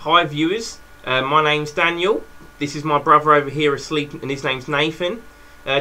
Hi viewers, my name's Daniel. This is my brother over here asleep and his name's Nathan.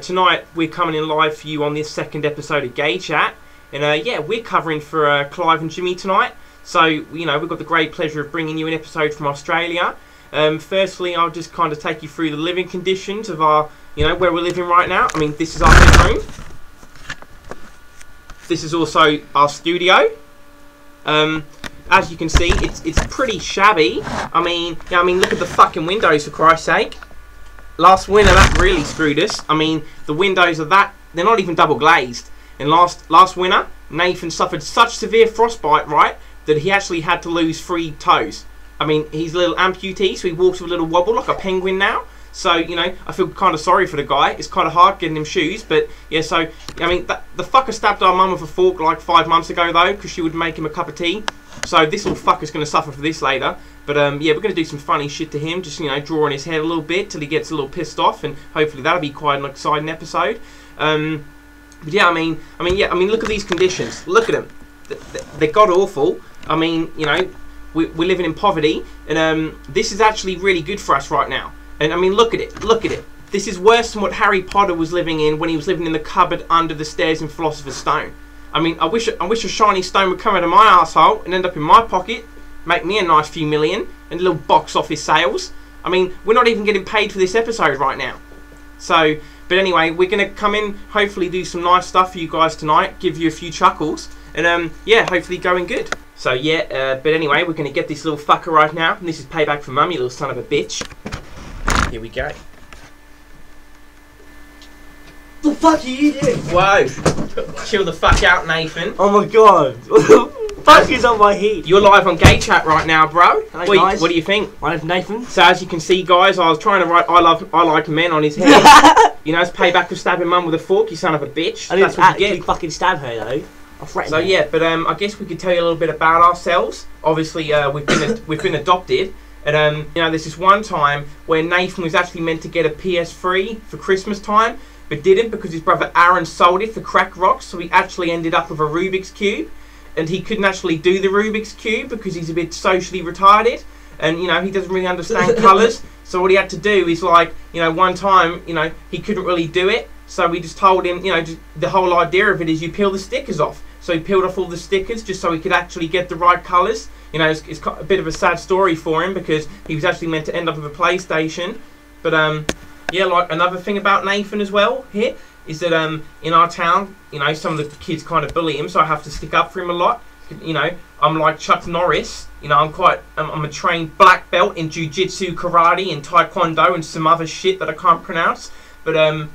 Tonight we're coming in live for you on this second episode of Gay Chat. And yeah, we're covering for Clive and Jimmy tonight. So, you know, we've got the great pleasure of bringing you an episode from Australia. Firstly, I'll just kind of take you through the living conditions of our, you know, where we're living right now. I mean, this is our bedroom. This is also our studio. As you can see, it's pretty shabby. I mean, look at the fucking windows, for Christ's sake. Last winter, that really screwed us. I mean, the windows of that, they're not even double glazed. And last winter, Nathan suffered such severe frostbite, right, that he actually had to lose 3 toes. I mean, he's a little amputee, so he walks with a little wobble like a penguin now. So, you know, I feel kind of sorry for the guy. It's kind of hard getting him shoes, but yeah, so, I mean, the fucker stabbed our mum with a fork like 5 months ago, though, because she would make him a cup of tea. So this little fucker's going to suffer for this later. But yeah, we're going to do some funny shit to him, just, you know, drawing his head a little bit till he gets a little pissed off, and hopefully that'll be quite an exciting episode. But yeah, I mean, look at these conditions. Look at them. They're god-awful. I mean, you know, we're living in poverty, and this is actually really good for us right now. And I mean, look at it, look at it. This is worse than what Harry Potter was living in when he was living in the cupboard under the stairs in Philosopher's Stone. I mean, I wish a shiny stone would come out of my asshole and end up in my pocket, make me a nice few million, and a little box office sales. I mean, we're not even getting paid for this episode right now. So, but anyway, we're going to come in, hopefully do some nice stuff for you guys tonight, give you a few chuckles, and yeah, hopefully going good. So yeah, but anyway, we're going to get this little fucker right now, and this is payback for Mum, you little son of a bitch. Here we go. The fuck are you doing? Whoa. Chill the fuck out, Nathan. Oh my god. What the fuck is on my head? You're live on Gay Chat right now, bro. Hello, guys. What do you think? My name's Nathan. So as you can see, guys, I was trying to write I like men on his head. You know, it's payback for stabbing Mum with a fork, you son of a bitch. I didn't That's what you actually get. fucking stab her though. I threatened her. Yeah, but I guess we could tell you a little bit about ourselves. Obviously, we've been adopted. And you know, there's this one time where Nathan was actually meant to get a PS3 for Christmas time, but didn't because his brother Aaron sold it for crack rocks, so he actually ended up with a Rubik's Cube. And he couldn't actually do the Rubik's Cube because he's a bit socially retarded, and you know, he doesn't really understand colours. So what he had to do is, like, you know, one time, you know, he couldn't really do it, so we just told him, you know, just, the whole idea of it is you peel the stickers off. So he peeled off all the stickers just so he could actually get the right colours. You know, it's a bit of a sad story for him because he was actually meant to end up with a PlayStation. But yeah, like, another thing about Nathan as well here is that in our town, you know, some of the kids kind of bully him, so I have to stick up for him a lot. You know, I'm like Chuck Norris. You know, I'm a trained black belt in jiu-jitsu, karate, and taekwondo, and some other shit that I can't pronounce. But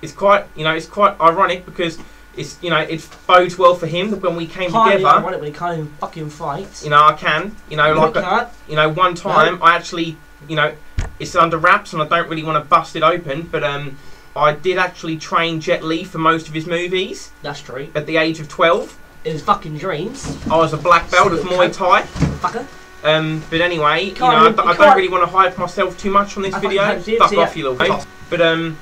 it's quite, you know, it's quite ironic because it's, you know, it bodes well for him that when we came together. Ironic when he can't even fucking fight. You know, I can. You know, like you know, one time I actually, you know, it's under wraps and I don't really want to bust it open, but I did actually train Jet Li for most of his movies. That's true. At the age of 12. In his fucking dreams. I was a black belt of Muay Thai. Fucker. But anyway, you know, I don't really want to hype myself too much on this video. Fuck off, you little bitch. But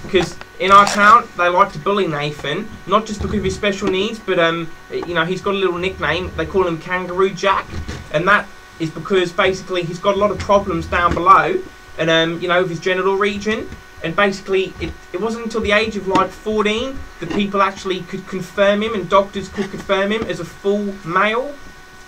because in our town they like to bully Nathan, not just because of his special needs, but you know, he's got a little nickname. They call him Kangaroo Jack, and that is because basically he's got a lot of problems down below, and you know, with his genital region. And basically, it wasn't until the age of like 14 that people actually could confirm him, and doctors could confirm him as a full male,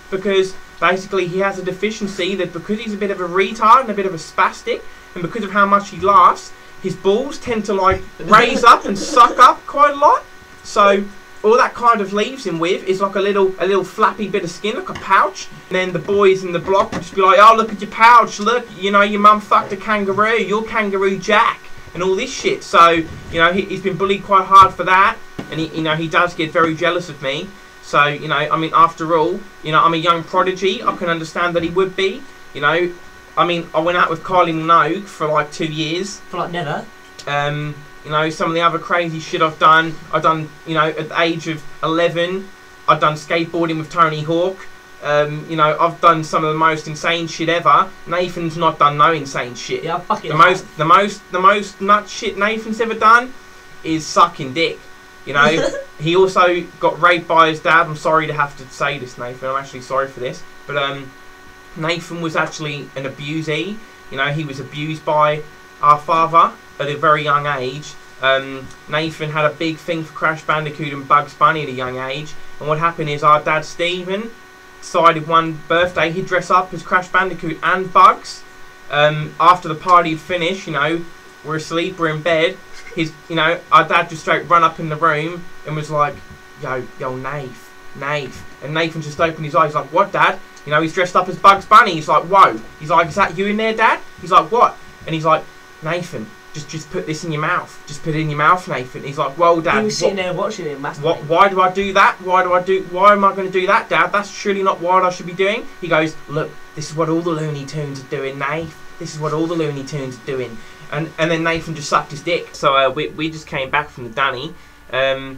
because basically he has a deficiency that, because he's a bit of a retard and a bit of a spastic, and because of how much he laughs, his balls tend to like raise up and suck up quite a lot. So all that kind of leaves him with is like a little flappy bit of skin, like a pouch. And then the boys in the block would just be like, oh, look at your pouch, look, you know, your mum fucked a kangaroo, you're Kangaroo Jack, and all this shit. So, you know, he's been bullied quite hard for that, and he, you know, he does get very jealous of me. So, you know, I mean, after all, you know, I'm a young prodigy. I can understand that he would be. You know, I mean, I went out with Kylie Minogue for like 2 years. For like never. You know, some of the other crazy shit I've done, you know, at the age of 11, I've done skateboarding with Tony Hawk. You know, I've done some of the most insane shit ever. Nathan's not done no insane shit. Yeah, fuck it. The most nut shit Nathan's ever done is sucking dick. You know, he also got raped by his dad. I'm sorry to have to say this, Nathan. I'm actually sorry for this, but Nathan was actually an abusee. You know, he was abused by our father at a very young age. Nathan had a big thing for Crash Bandicoot and Bugs Bunny at a young age. And what happened is our dad, Stephen, decided one birthday he'd dress up as Crash Bandicoot and Bugs. After the party had finished, you know, we're asleep, we're in bed. Our dad just straight run up in the room and was like, yo, Nath. And Nathan just opened his eyes. He's like, what, Dad? You know, he's dressed up as Bugs Bunny. He's like, whoa. He's like, is that you in there, Dad? He's like, what? And he's like, Nathan, just put this in your mouth. Just put it in your mouth, Nathan. He's like, well, Dad. He was sitting there watching it, masturbating. Why do I do that? Why am I going to do that, Dad? That's surely not what I should be doing. He goes, look, this is what all the Looney Tunes are doing, Nath. This is what all the Looney Tunes are doing. And then Nathan just sucked his dick. So we just came back from the dunny.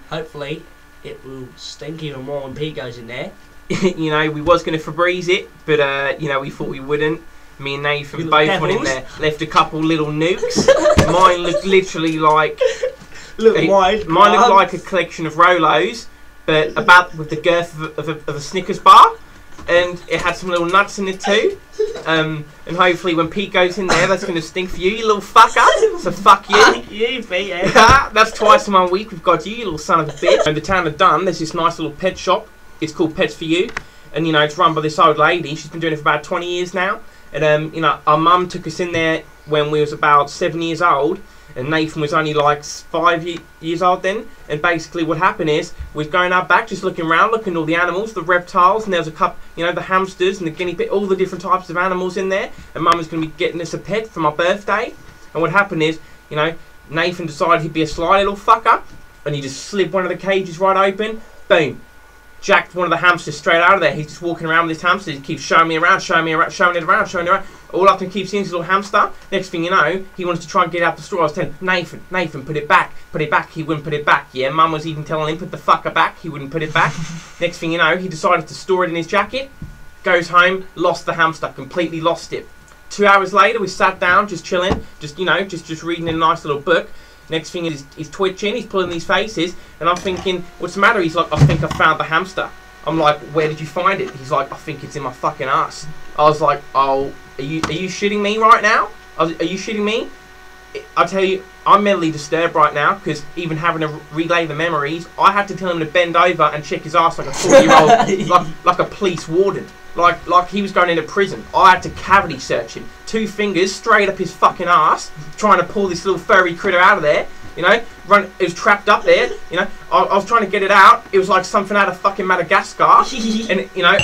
Hopefully it will stink even more when Pete goes in there. You know, we was going to Febreze it, but you know, we thought we wouldn't. Me and Nathan both went in there, left a couple little nukes. Mine looked literally like mine looked like a collection of Rolos, but about with the girth of a Snickers bar, and it had some little nuts in it too. And hopefully when Pete goes in there, that's going to stink for you, you little fucker. So fuck you. You, Pete. Yeah. That's twice in 1 week we've got you little son of a bitch. In the town of Dunn, there's this nice little pet shop. It's called Pets for You, and you know, it's run by this old lady. She's been doing it for about 20 years now. And you know, our mum took us in there when we was about 7 years old, and Nathan was only like 5 years old then. And basically what happened is, we was going out back, just looking around, looking at all the animals, the reptiles, and there was a couple, you know, the hamsters and the guinea pig, all the different types of animals in there. And Mum was going to be getting us a pet for my birthday. And what happened is, you know, Nathan decided he'd be a sly little fucker, and he just slid one of the cages right open, boom. Jacked one of the hamsters straight out of there. He's just walking around with this hamster. He keeps showing me around, showing it around. All I can keep seeing is a little hamster. Next thing you know, he wanted to try and get out the straw. I was telling Nathan, put it back. He wouldn't put it back. Yeah, Mum was even telling him, put the fucker back. He wouldn't put it back. Next thing you know, he decided to store it in his jacket. Goes home, lost the hamster, completely lost it. 2 hours later, we sat down, just chilling, just reading a nice little book. Next thing is he's twitching, he's pulling these faces, and I'm thinking, what's the matter? He's like, I think I found the hamster. I'm like, where did you find it? He's like, I think it's in my fucking ass. I was like, oh, are you shitting me right now? Are you shitting me? I tell you, I'm mentally disturbed right now, because even having to relay the memories, I had to tell him to bend over and check his ass like a 40-year-old, like a police warden. Like he was going into prison. I had to cavity search him. 2 fingers straight up his fucking ass, trying to pull this little furry critter out of there. You know, it was trapped up there. You know, I was trying to get it out. It was like something out of fucking Madagascar. And you know,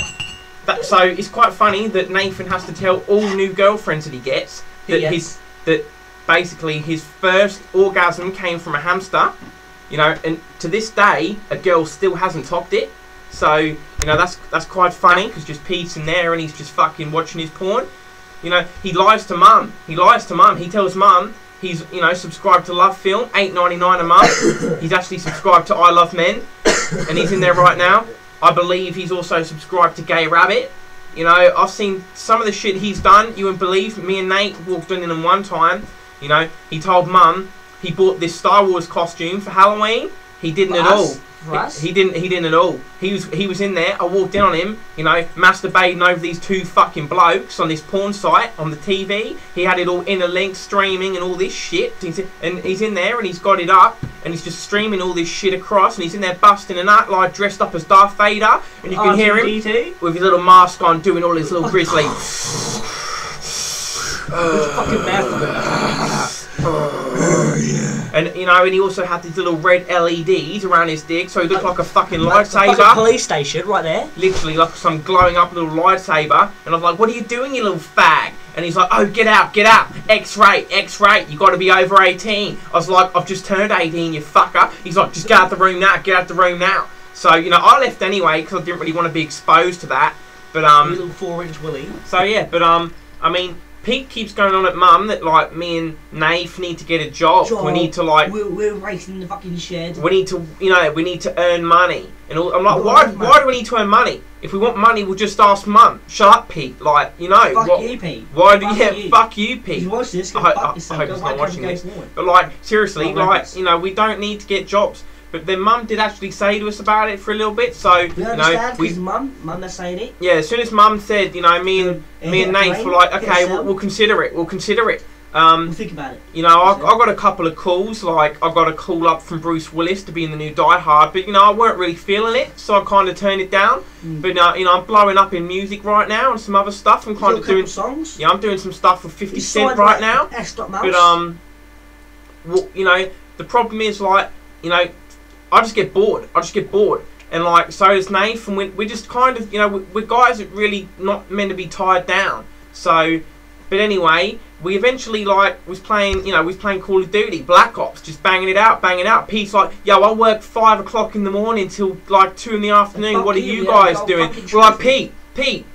so it's quite funny that Nathan has to tell all new girlfriends that he gets that basically his first orgasm came from a hamster. You know, and to this day, a girl still hasn't topped it. So, you know, that's quite funny, because just Pete's in there and he's just fucking watching his porn. You know, he lies to Mum. He tells Mum he's, you know, subscribed to Love Film, $8.99 a month. He's actually subscribed to I Love Men, and he's in there right now. I believe he's also subscribed to Gay Rabbit. You know, I've seen some of the shit he's done. You wouldn't believe. Me and Nate walked in him one time. You know, he told Mum he bought this Star Wars costume for Halloween. He didn't at all. He didn't at all. He was in there. I walked in on him, you know, masturbating over these 2 fucking blokes on this porn site on the TV. He had it all interlinked, streaming and all this shit. And he's in there and he's got it up and he's just streaming all this shit across, and he's in there busting a nut, like dressed up as Darth Vader, and you can hear him with his little mask on doing all his little grizzly. Fucking mouth. And you know, and he also had these little red LEDs around his dick, so he looked like a fucking lightsaber. Like a police station, right there. Literally, like some glowing up little lightsaber. And I was like, "What are you doing, you little fag?" And he's like, "Oh, get out, X-ray, you got to be over 18." I was like, "I've just turned 18, you fucker." He's like, "Just get out the room now, So you know, I left anyway because I didn't really want to be exposed to that. But a little 4-inch willy. So yeah, but I mean, Pete keeps going on at Mum that like me and Nath need to get a job. We need to like we're racing the fucking shed. We need to, you know, we need to earn money. And all, I'm like, why do we need to earn money? If we want money, we'll just ask Mum. Shut up, Pete. Like, you know. Fuck you, Pete. Fuck you, Pete. If you watch this, I hope he's not watching this. But like, seriously, like, you know, we don't need to get jobs. But then Mum did actually say to us about it for a little bit, so We understand, because Mum that's saying it. Yeah, as soon as Mum said, you know, me and Nath were like, okay, we'll consider it. We'll consider it. We'll think about it. You know, I got a couple of calls. Like, I got a call up from Bruce Willis to be in the new Die Hard, but you know, I weren't really feeling it, so I kind of turned it down. But you know, I'm blowing up in music right now and some other stuff. I'm kind of doing songs. Yeah, I'm doing some stuff with 50 Cent right now. But well, you know, the problem is, like, you know, I just get bored. And like, so does Nath, and we're just kind of, you know, we're guys that really not meant to be tied down. So, but anyway, we eventually was playing Call of Duty, Black Ops, just banging it out. Pete's like, yo, I work 5 o'clock in the morning till like 2 in the afternoon. What are you guys doing? We're like, Pete,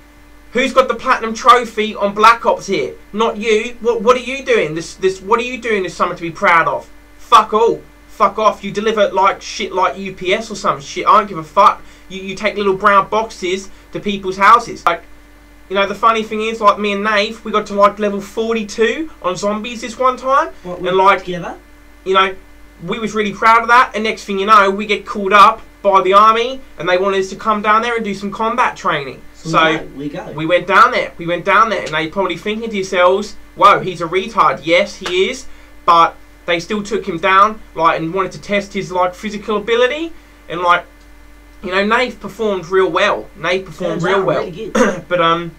who's got the platinum trophy on Black Ops here? Not you. What are you doing? What are you doing? There's something to be proud of. Fuck all. Fuck off. You deliver like shit like UPS or some shit. I don't give a fuck. You take little brown boxes to people's houses. Like, you know, the funny thing is, like, me and Nath, we got to like level 42 on zombies this one time. And like, together? You know, we was really proud of that. And next thing you know, we get called up by the army and they wanted us to come down there and do some combat training. So we went down there. And they probably thinking to yourselves, whoa, he's a retard. Yes, he is. But they still took him down, like, and wanted to test his like physical ability, and like, you know, Nath performed real well. Really but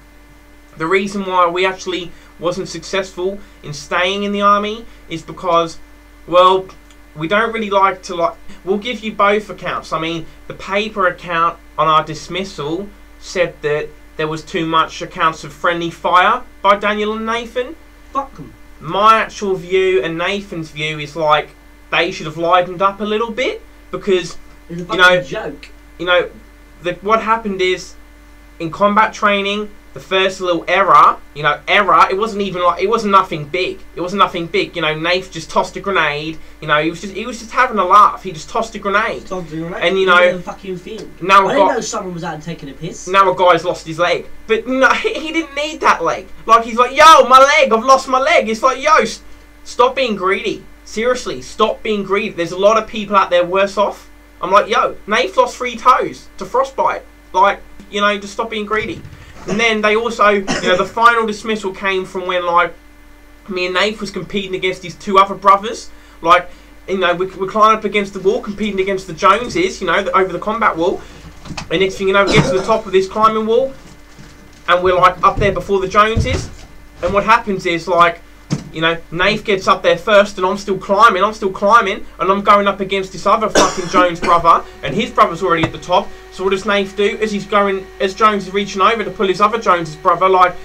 the reason why we actually wasn't successful in staying in the army is because, well, we don't really like to we'll give you both accounts. I mean, the paper account on our dismissal said that there was too much accounts of friendly fire by Daniel and Nathan. Fuck them. My actual view and Nathan's view is like they should have livened up a little bit, because it's a fucking joke. You know, what happened is in combat training, the first little error, it wasn't nothing big. You know, Nath just tossed a grenade. You know, he was just having a laugh. He just tossed a grenade. And you know, I didn't know someone was out taking a piss. Now a guy's lost his leg, but no, he didn't need that leg. Like, he's like, yo, my leg, I've lost my leg. It's like, yo, stop being greedy. Seriously, stop being greedy. There's a lot of people out there worse off. I'm like, yo, Nath lost 3 toes to frostbite. Like, you know, just stop being greedy. And then they also, you know, the final dismissal came from when, like, me and Nath was competing against these 2 other brothers. Like, you know, we're climbing up against the wall, competing against the Joneses, you know, over the combat wall. And next thing you know, we get to the top of this climbing wall, and we're, like, up there before the Joneses. And what happens is, like, you know, Nath gets up there first, and I'm still climbing, and I'm going up against this other fucking Jones brother, and his brother's already at the top. So what does Nath do? As Jones is reaching over to pull his other Jones's brother, like,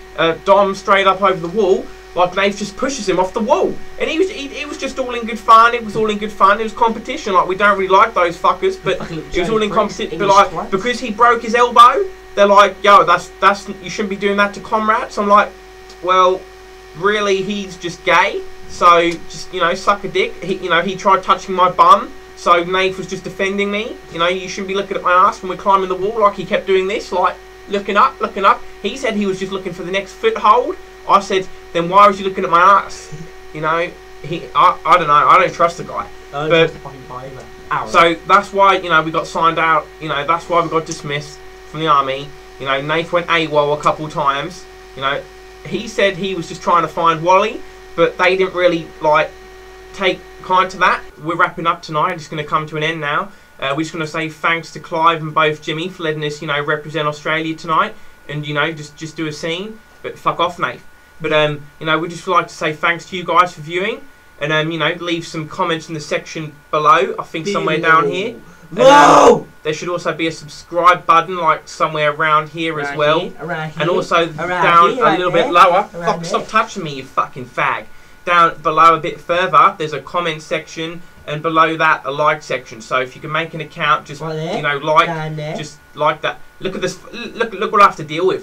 Dom straight up over the wall, like, Nath just pushes him off the wall. And he was just all in good fun. It was all in good fun. It was competition. Like, we don't really like those fuckers, but it was all in competition. But like, because he broke his elbow, they're like, yo, that's you shouldn't be doing that to comrades. I'm like, well, really, he's just gay, so just, you know, suck a dick. He tried touching my bum, so Nath was just defending me. You know, you shouldn't be looking at my ass when we're climbing the wall. Like, he kept doing this, like, looking up. He said he was just looking for the next foothold. I said, then why was you looking at my ass? You know, I don't know, I don't trust the guy. But so that's why, you know, we got signed out. You know, that's why we got dismissed from the army. You know, Nath went AWOL a couple times. You know, he said he was just trying to find Wally, but they didn't really, like, take kind to that. We're wrapping up tonight. It's going to come to an end now. We're just going to say thanks to Clive and both Jimmy for letting us, you know, represent Australia tonight, and, you know, just do a scene. But fuck off, Nath. But you know, we just like to say thanks to you guys for viewing, and you know, leave some comments in the section below. I think somewhere down here. And, there should also be a subscribe button, like somewhere around here as well, and also down a little bit lower. Stop touching me, you fucking fag. Down below a bit further, there's a comment section, and below that a like section. So if you can make an account, just, you know, like, just like that. Look at this. Look what I have to deal with.